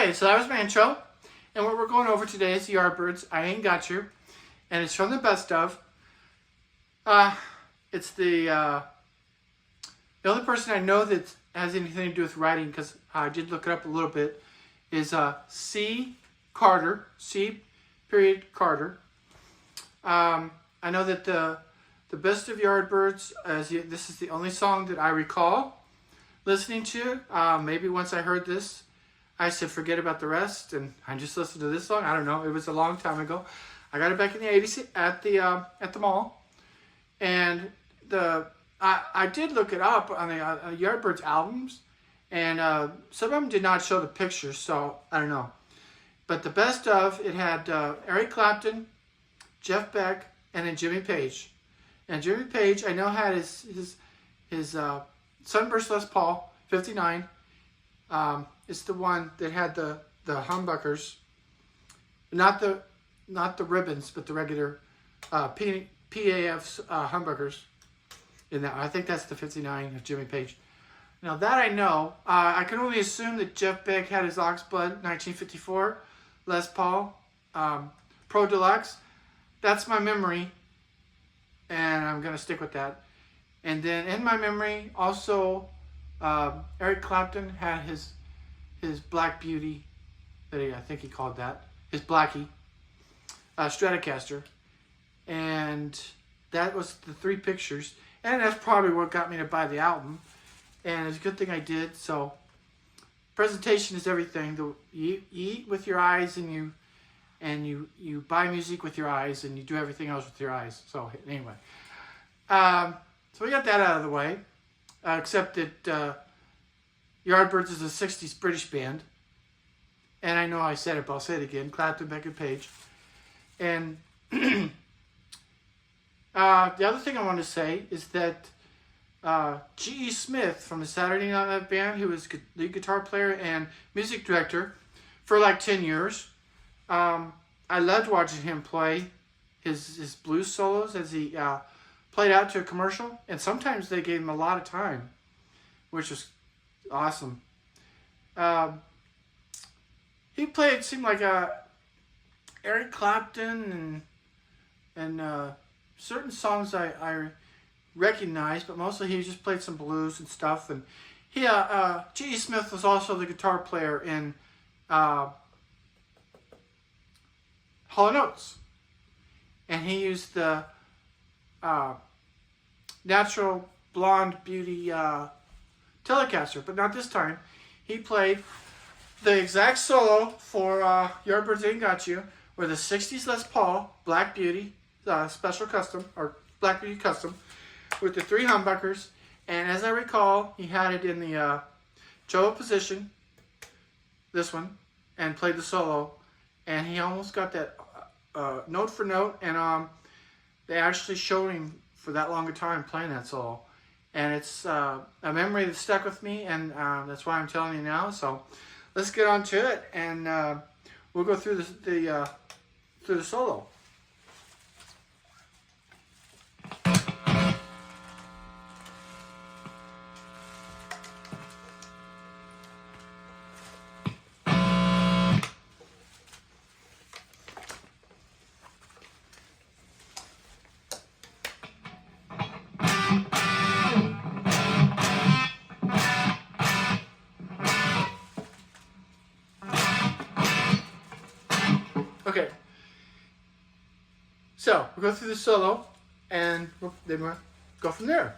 Okay, so that was my intro. And what we're going over today is the Yardbirds Ain't Got You. And it's from the best of. It's the only person I know that has anything to do with writing, because I did look it up a little bit, is C. Carter. C. Carter. I know that the best of Yardbirds, this is the only song that I recall listening to. Maybe once I heard this, I said forget about the rest, and I just listened to this song. I don't know. It was a long time ago. I got it back in the 80s at the mall, and I did look it up on the Yardbirds albums, and some of them did not show the pictures, so I don't know. But the best of it had Eric Clapton, Jeff Beck, and then Jimmy Page. And Jimmy Page, I know, had his Sunburst Les Paul 59. It's the one that had the humbuckers, not the ribbons, but the regular PAF humbuckers in that one. I think that's the 59 of Jimmy Page. Now that I know, I can only assume that Jeff Beck had his Oxblood 1954 Les Paul Pro Deluxe. That's my memory, and I'm gonna stick with that. And then in my memory, also Eric Clapton had his Black Beauty, I think he called that, his Blackie Stratocaster, and that was the 3 pictures, and that's probably what got me to buy the album, and it's a good thing I did. So presentation is everything. You eat with your eyes, and you buy music with your eyes, and you do everything else with your eyes. So anyway, so we got that out of the way, except that Yardbirds is a 60s British band. And I know I said it, but I'll say it again. Clapton, Beck, and Page. And the other thing I want to say is that G.E. Smith from the Saturday Night Live band, who was lead guitar player and music director for like 10 years. I loved watching him play his blues solos as he played out to a commercial. And sometimes they gave him a lot of time, which was awesome. He played, seemed like Eric Clapton and certain songs I recognized, but mostly he just played some blues and stuff. And G.E. Smith was also the guitar player in Hall & Oates, and he used the Natural Blonde Beauty Telecaster, but not this time. He played the exact solo for Yardbirds Ain't Got You, with a 60s Les Paul Black Beauty Special Custom, or Black Beauty Custom, with the 3 humbuckers. And as I recall, he had it in the cello position, this one, and played the solo. And he almost got that note for note, and they actually showed him for that long a time playing that solo. And it's a memory that stuck with me, and that's why I'm telling you now. So let's get on to it, and we'll go through the solo. Okay, so we'll go through the solo, and then we'll go from there.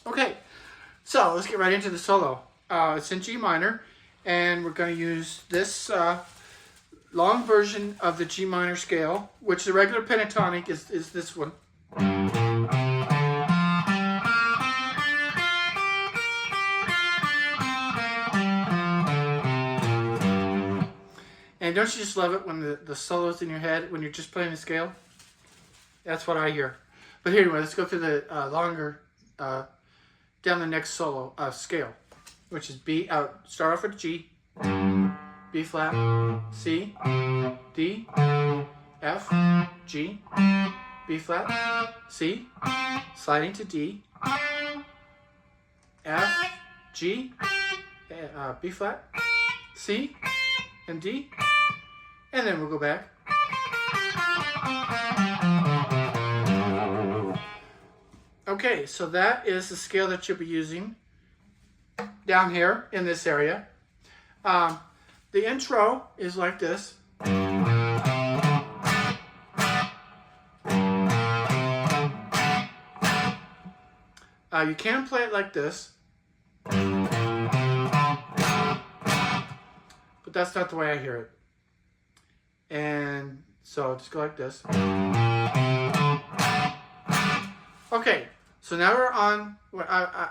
Okay, so let's get right into the solo. It's in G minor, and we're going to use this long version of the G minor scale, which the regular pentatonic is this one. And don't you just love it when the solo's in your head when you're just playing the scale? That's what I hear. But anyway, let's go through the longer, down the next solo scale, which is B. Start off with G, B flat, C, D, F, G, B flat, C, sliding to D, F, G, B flat, C, and D, and then we'll go back. Okay, so that is the scale that you'll be using down here in this area. The intro is like this. You can play it like this, but that's not the way I hear it. And so just go like this. Okay, so now we're on, I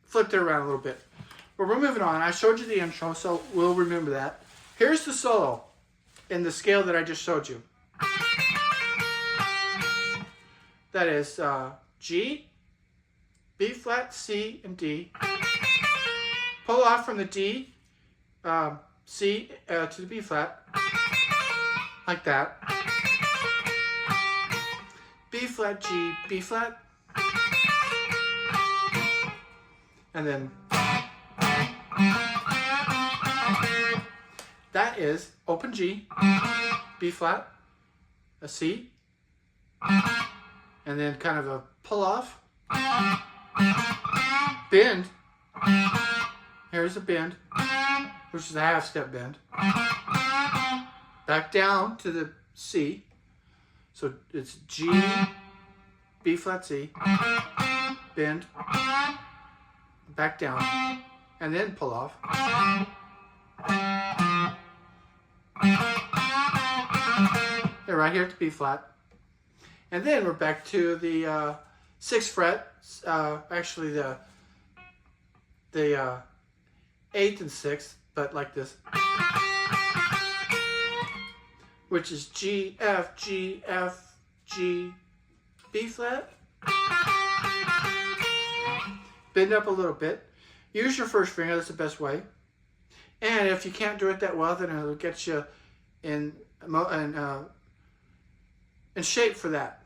flipped it around a little bit. But we're moving on. I showed you the intro, so we'll remember that. Here's the solo in the scale that I just showed you. That is G, B flat, C, and D. Pull off from the D, C to the B flat, like that. B flat, G, B flat, and then that is open G, B flat, a C, and then kind of a pull off, bend. Here's a bend, which is a half step bend. Back down to the C. So it's G, B flat, C, bend, back down, and then pull off. Yeah, right here to B flat. And then we're back to the 6th fret, actually the 8th and 6th, but like this. Which is G, F, G, F, G, B flat. Bend up a little bit. Use your first finger, that's the best way. And if you can't do it that well, then it'll get you in shape for that.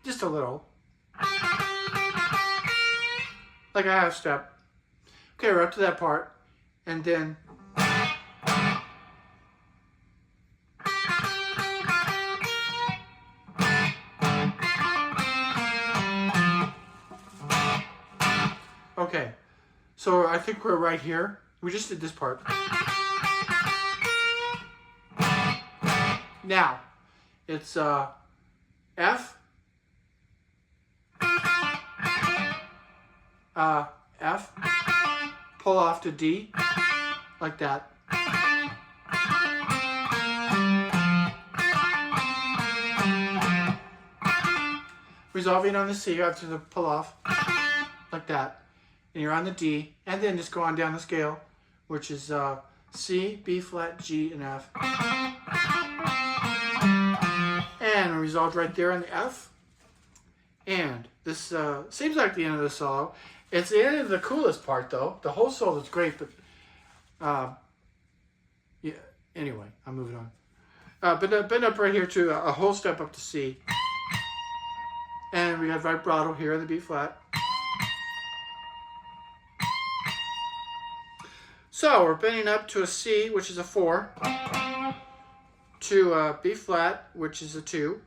Just a little. Like a half step. Okay, we're up to that part. And then okay, so I think we're right here. We just did this part. Now, it's F, F, pull off to D, like that. Resolving on the C after the pull off, like that. And you're on the D, and then just go on down the scale, which is C, B flat, G, and F. And resolved right there on the F. And this seems like the end of the solo. It's the end of the coolest part, though. The whole solo is great, but yeah. Anyway, I'm moving on. Bend up right here to a whole step up to C. And we got vibrato here in the B flat. So we're bending up to a C, which is a 4, to a B flat, which is a 2,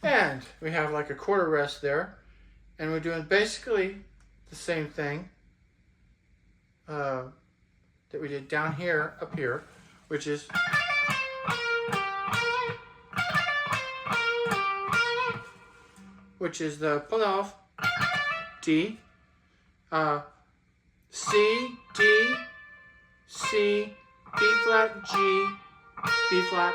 and we have like a quarter rest there, and we're doing basically the same thing that we did down here, up here, which is the pull off, D, C, D, C, B flat, G, B flat.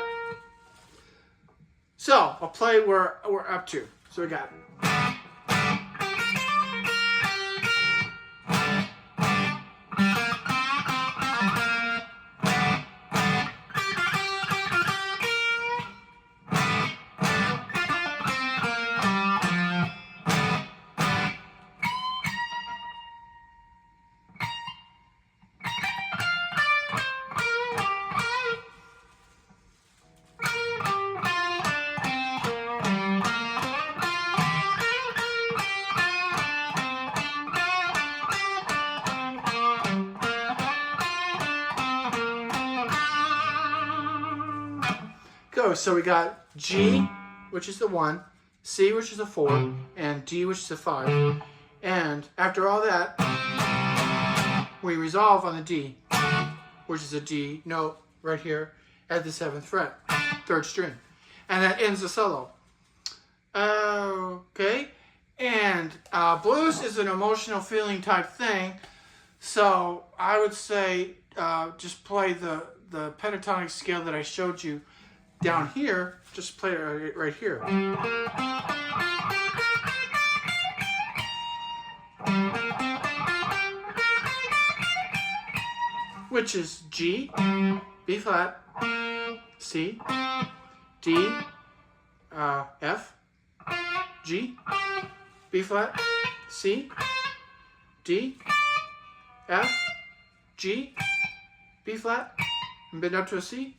So I'll play where we're up to. So we got goes. So we got G, which is the 1, C, which is the 4, and D, which is the 5. And after all that, we resolve on the D, which is a D note right here at the 7th fret, 3rd string. And that ends the solo. Okay. And blues is an emotional feeling type thing. So I would say just play the pentatonic scale that I showed you down here. Just play it right here. Which is G, B flat, C, D, F, G, B flat, C, D, F, G, B flat, and bend up to a C.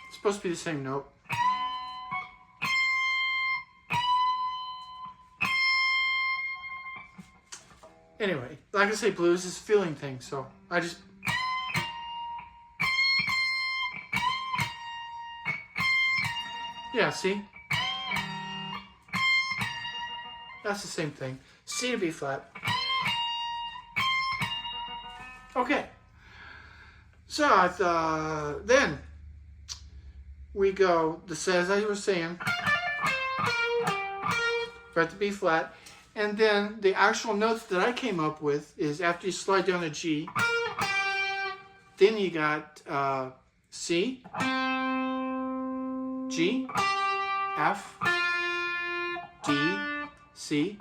It's supposed to be the same note. Anyway, like I say, blues is a feeling thing, so I just... Yeah, see? That's the same thing. C to B flat. Okay. So, then we go, as I was saying, fret the B flat. And then the actual notes that I came up with is after you slide down the G, then you got C, G, F, D, C,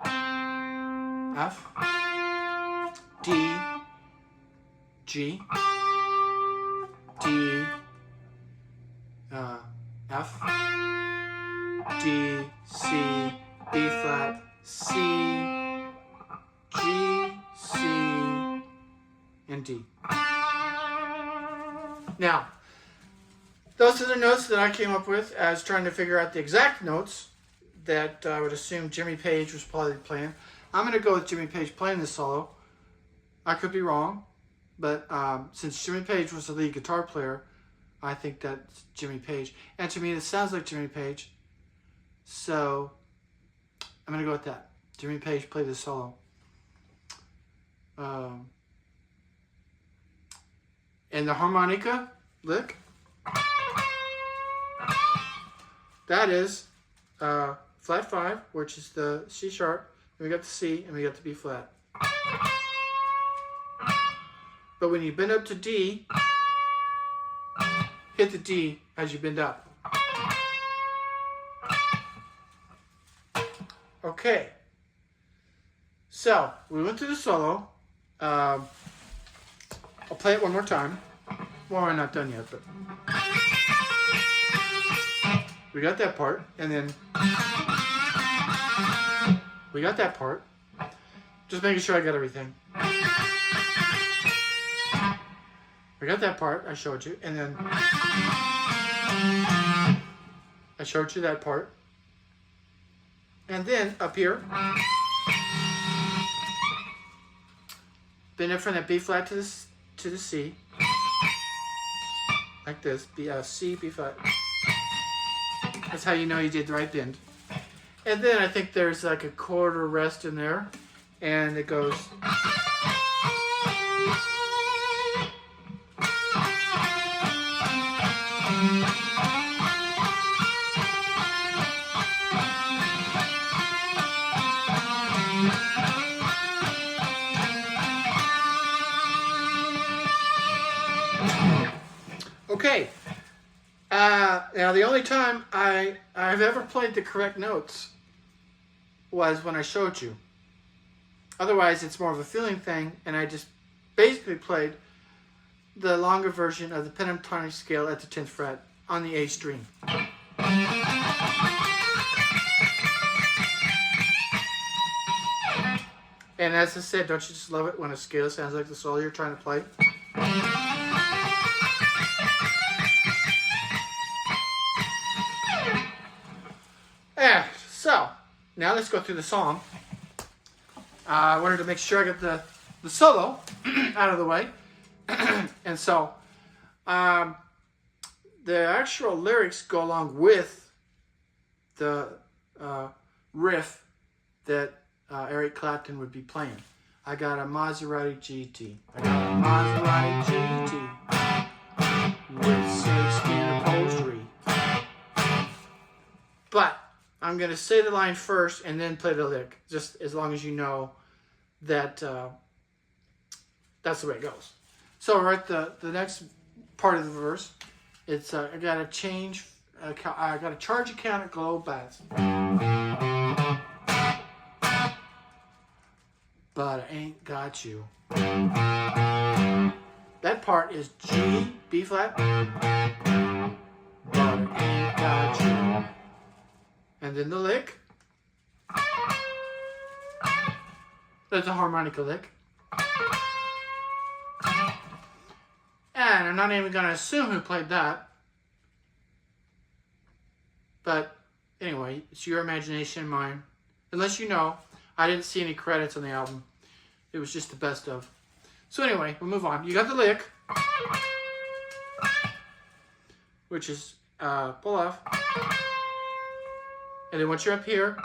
F, D, G, D, F, D, C, B flat, C, G, C, and D. Now, those are the notes that I came up with as trying to figure out the exact notes that I would assume Jimmy Page was probably playing. I'm going to go with Jimmy Page playing this solo. I could be wrong, but since Jimmy Page was the lead guitar player, I think that's Jimmy Page. And to me, it sounds like Jimmy Page. So I'm going to go with that. Jimmy Page played this solo. And the harmonica lick, that is flat 5, which is the C sharp, and we got the C, and we got the B flat. But when you bend up to D, hit the D as you bend up. Okay. So, we went through the solo. I'll play it one more time. Well, we're not done yet, but... We got that part, and then... We got that part. Just making sure I got everything. We got that part, I showed you, and then... I showed you that part. And then, up here... Bend it from that B flat to the C, like this. C, B flat. That's how you know you did the right bend. And then I think there's like a quarter rest in there, and it goes. Okay, now the only time I've ever played the correct notes was when I showed you. Otherwise, it's more of a feeling thing, and I just basically played the longer version of the pentatonic scale at the 10th fret on the A string. And as I said, don't you just love it when a scale sounds like the solo you're trying to play? So, now let's go through the song. I wanted to make sure I got the solo out of the way. And so the actual lyrics go along with the riff that Eric Clapton would be playing. I got a Maserati GT. I got a Maserati GT with snakeskin upholstery. But I'm going to say the line first and then play the lick, just as long as you know that that's the way it goes. So we're at the next part of the verse. It's I got to change. I got to charge account at Globe Bats. But I ain't got you. That part is G, B flat. But I ain't got you. And then the lick. That's a harmonica lick. And I'm not even going to assume who played that. But anyway, it's your imagination and mine. Unless you know, I didn't see any credits on the album. It was just the best of. So anyway, we'll move on. You got the lick, which is pull off. And then once you're up here,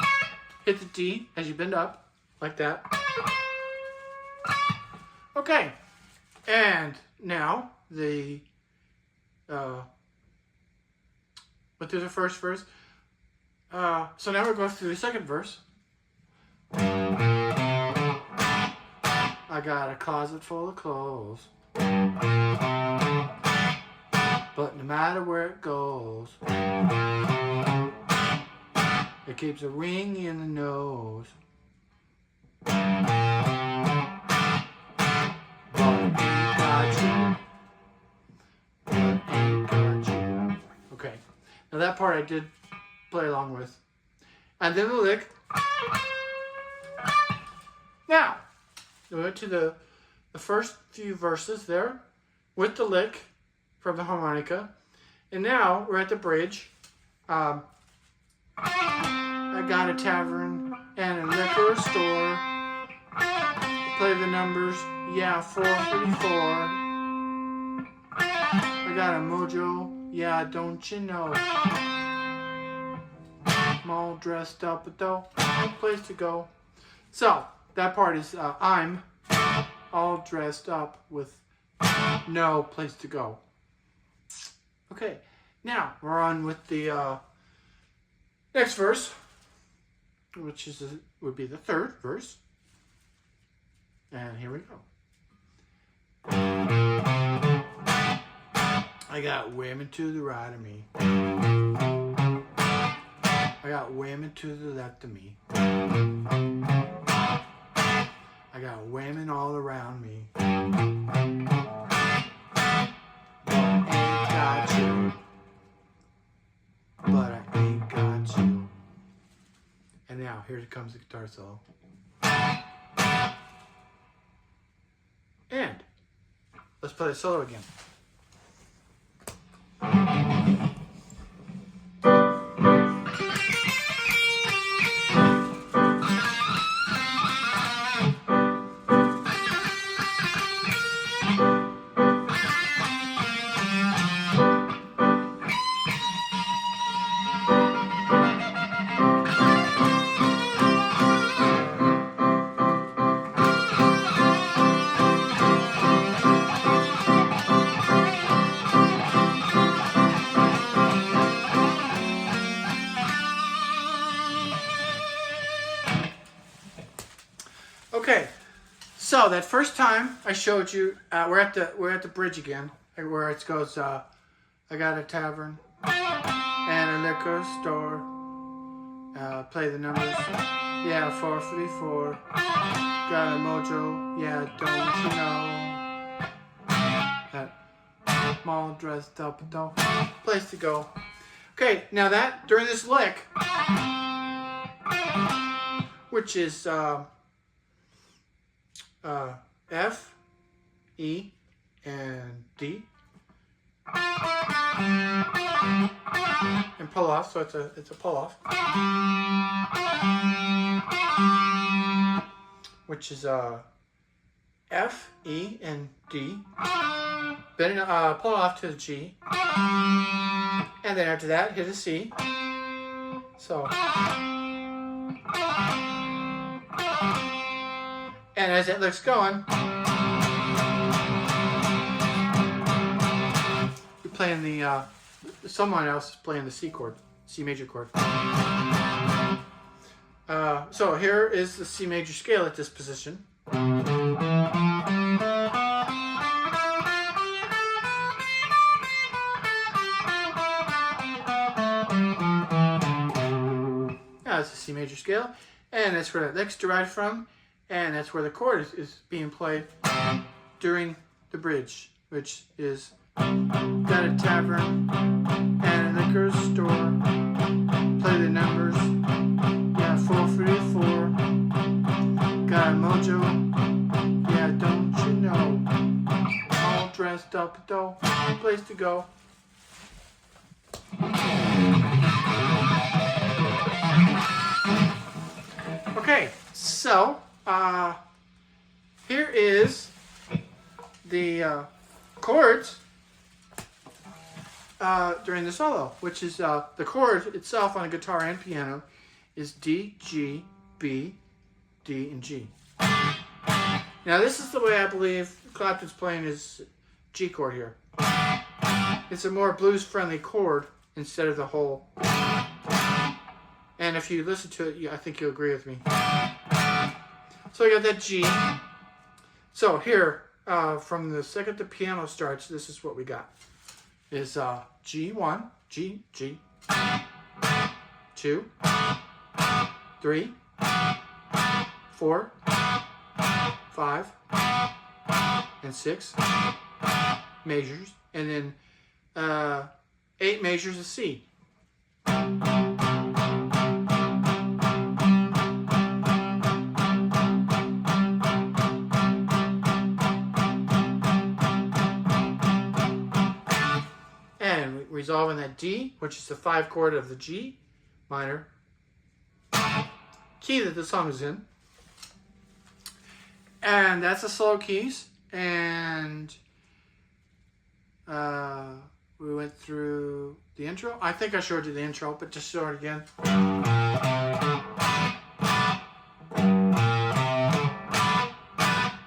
hit the D as you bend up, like that. Okay. And now went through the first verse. So now we're going through the second verse. I got a closet full of clothes, but no matter where it goes, it keeps a ring in the nose. But ain't got you. But ain't got you. Okay, now that part I did play along with. And then the lick. Now, we went to the first few verses there with the lick from the harmonica. And now we're at the bridge. I got a tavern and a liquor store. Play the numbers, yeah, 434. I got a mojo, yeah, don't you know. I'm all dressed up, but though, no place to go. So, that part is I'm all dressed up with no place to go. Okay, now we're on with the next verse, which would be the third verse. And here we go. I got women to the right of me. I got women to the left of me. I got women all around me. But I ain't got you. But I ain't got you. And now, here comes the guitar solo. And let's play the solo again. Okay, so that first time I showed you, we're at the bridge again, where it goes. I got a tavern and a liquor store. Play the numbers, yeah, 434. Got a mojo, yeah, don't you know that I'm all dressed up, but no place to go. Okay, now that during this lick, which is F, E, and D, and pull off. So it's a pull off. which is F, E, and D. Then pull it off to the G. And then after that, hit a C. So. And as it looks going, you're playing the, someone else is playing the C chord, C major chord. So here is the C major scale at this position. That's the C major scale, and that's where that lick's derived from, and that's where the chord is being played during the bridge, which is got a tavern and a liquor store, play the numbers, yeah, 434, got a mojo, yeah, don't you know, all dressed up, though, place to go. Okay, so here is the chords during the solo, which is the chord itself on a guitar and piano is D, G, B, D, and G. Now this is the way I believe Clapton's playing his G chord here. It's a more blues-friendly chord instead of the whole. And if you listen to it, I think you'll agree with me. So I got that G. So here, from the second the piano starts, this is what we got. Is G1, G, G, 2, 3, 4, 5, and 6 majors, and then 8 majors of C. Resolving that D, which is the 5 chord of the G minor key that the song is in. And that's the solo keys. And we went through the intro. I think I showed you the intro, but just show it again.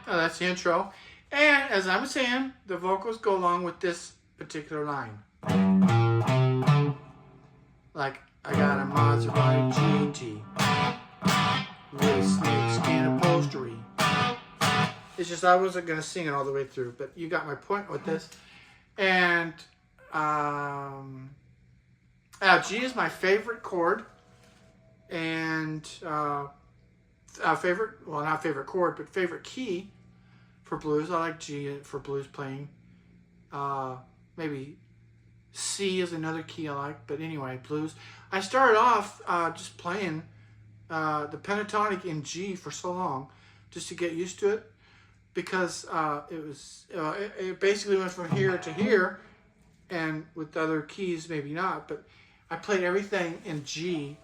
Oh, that's the intro. And as I was saying, the vocals go along with this particular line. Like, I got a Maserati GT with snakeskin upholstery. It's just I wasn't going to sing it all the way through, but you got my point with this. And G is my favorite chord. And favorite, well, not favorite chord, but favorite key for blues. I like G for blues playing. Maybe C is another key I like, but anyway, blues. I started off just playing the pentatonic in G for so long, just to get used to it, because it basically went from here to here, and with other keys maybe not, but I played everything in G,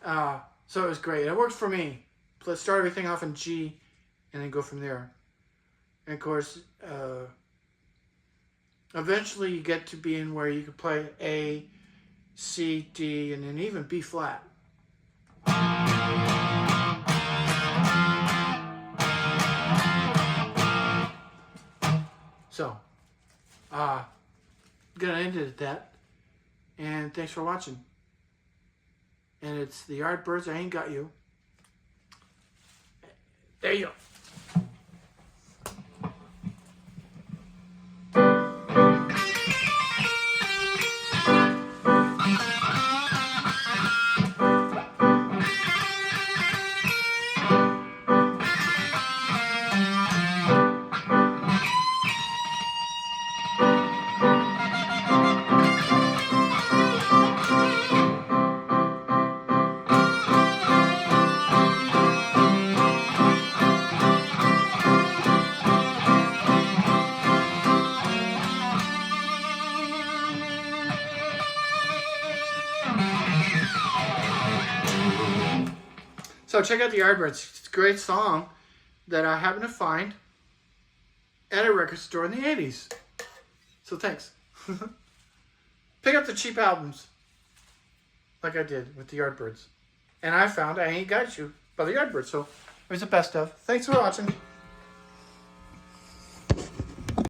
so it was great. It worked for me. Let's start everything off in G, and then go from there. And of course, eventually you get to being where you can play A, C, D, and then even B flat. So, gonna end it at that. And thanks for watching. And it's the Yardbirds Ain't Got You. There you go. So check out the Yardbirds. It's a great song that I happened to find at a record store in the 80s. So thanks. Pick up the cheap albums like I did with the Yardbirds. And I found I Ain't Got You by the Yardbirds. So it was the best of. Thanks for watching.